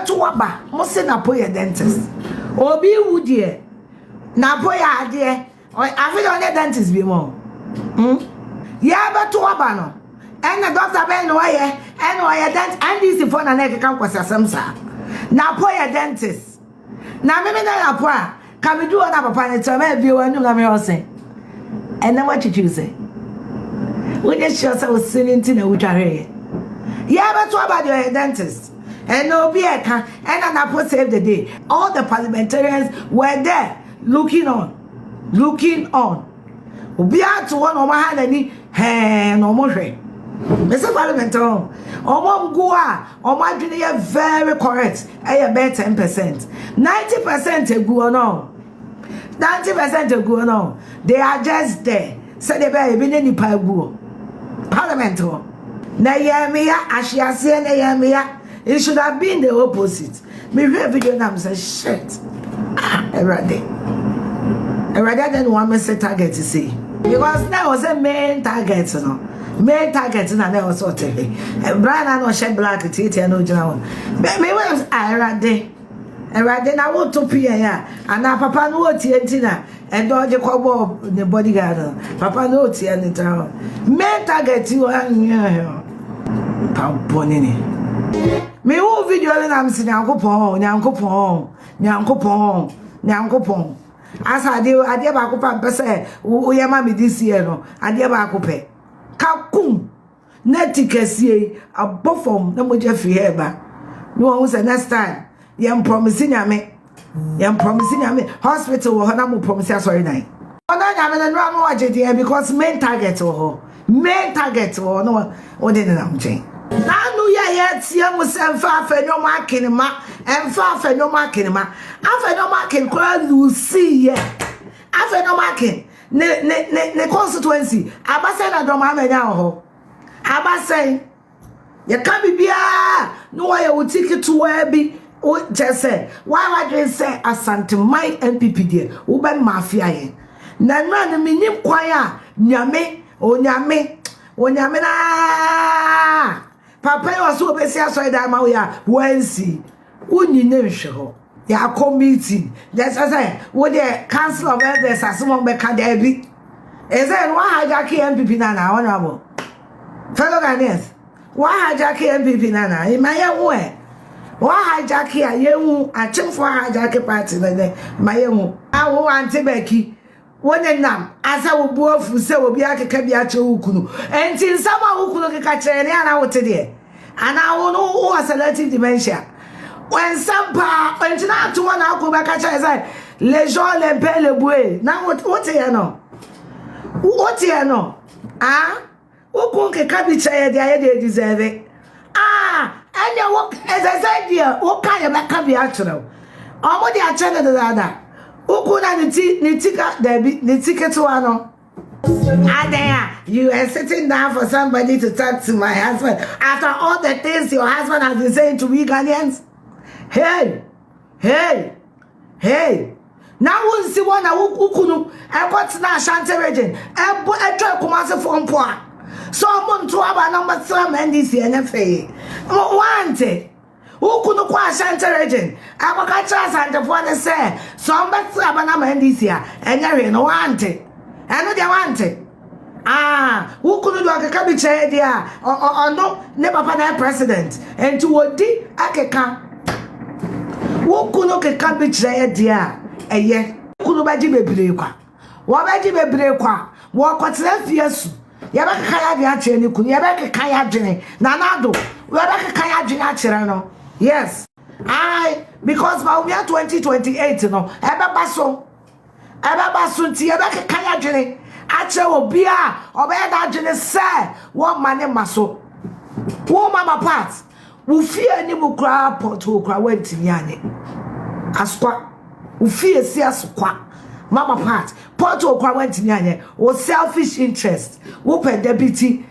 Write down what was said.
to waba mo se na po ye dentist obi wu de na po ya ade afi don dentist bi mo ya ba to waba no ena doctor be no ye dentist and this for na nek kan kwasasam sa na po ye dentist na me na po a ka me do na papa ne tama bi wanu na me o se ena what you say when you sure say we sitting na utware ya ba to waba the dentist and no be a can and an apple save the day. All the parliamentarians were there looking on. Be out to one of my hand any no more. Mr. Parliamentarian, Omom Gua, my junior very correct. I bet 10%. 90% go on. 90% go on. They are just there. So they better be any Parliamentarian. Na yamia, Ashia, na yamia. It should have been the opposite. Me read video now say shit. Rather than one message target to see. Because that was a main target, you know. Main target and that was sort of thing. And Brian I no shed black teeth and no general. Me was I rather I want to pay ya. And now Papa no tina and don't you call the bodyguard. Papa no tea and the town. Main target you are Pamponini. Me who video na am si nyankopon as ade ba ko pa pese wo ye ma me this year no ade ba ko pe ka kum na tikesie abofom na moja fi heba no won say next time yam promise nyame hospital wo na mo promise asori nine ona nyame na no am wagede because main target wo no wo de na mchen Nanu ya tia musemfa afenoma akinima emfa afenoma akinima afenoma akin kwa lucy ye afenoma akin ne constituency abase na doma amenya ho abase ye ka bibia no wa ye wutiki tuwa bi o jese wa dwen se asante mai MPP die wo be mafia ye na nwa na minim kwan a nyame na Papa was so busy as I am here. Wednesday, wouldn't you know? Ya committee. That's what I say. Would the council of elders as someone be candidated? Is there why hijack MPP Nana honorable? Fellow Ghanaians, why hijack MPP Nana? In my own way. Why hijack here? You are chim for hijack party. My own. I want to Becky. When nam as I will both say will be a ukunu and in some ukunu catch any hour today. And I will know who has selective dementia. When some pa went not to one alcohol back at I les gens les belles bouées. Now what you know? What you know? Ah, who can cabinet the idea deserve it? Ah, and you walk as I said, dear, what kind of can be actual? Or what the actual other? Ukuna ni ticket to ano. Adaya, you are sitting down for somebody to talk to my husband after all the things your husband has been saying to we Ghanaians. Hey. Now we'll see one ukunu. I got na Ashanti region. I try Kumasi for Mpoa. So I'm to have number 7 and this NFA. Want Ukunu kwa Ashanti region. Akwakacha Asante for say somebody abana mandisi ya enyere no want it. Eno dia want it. Ah, ukunu do akeka bi che dia ono ne papa na president enti wodi akeka. Ukunu keka bi che dia eye. Ukunu baji bebre kwa. Wo baji bebre kwa. Wo kwatena fiesu. Ya ba kaya bi a che ni kunu. Ya ba kaya dwene. Na Addo. We ba kaya dwene a kire no. Yes. Because by 2028 no ebeba so nti ebeka kaya dwene ache obi a obeda dwene se wo mane maso wo mama part wo fie ni mu kra pot wo kra wantini ane askwa wo fie si asukwa mama part pot wo kra wantini ane wo selfish interest wo pe deputy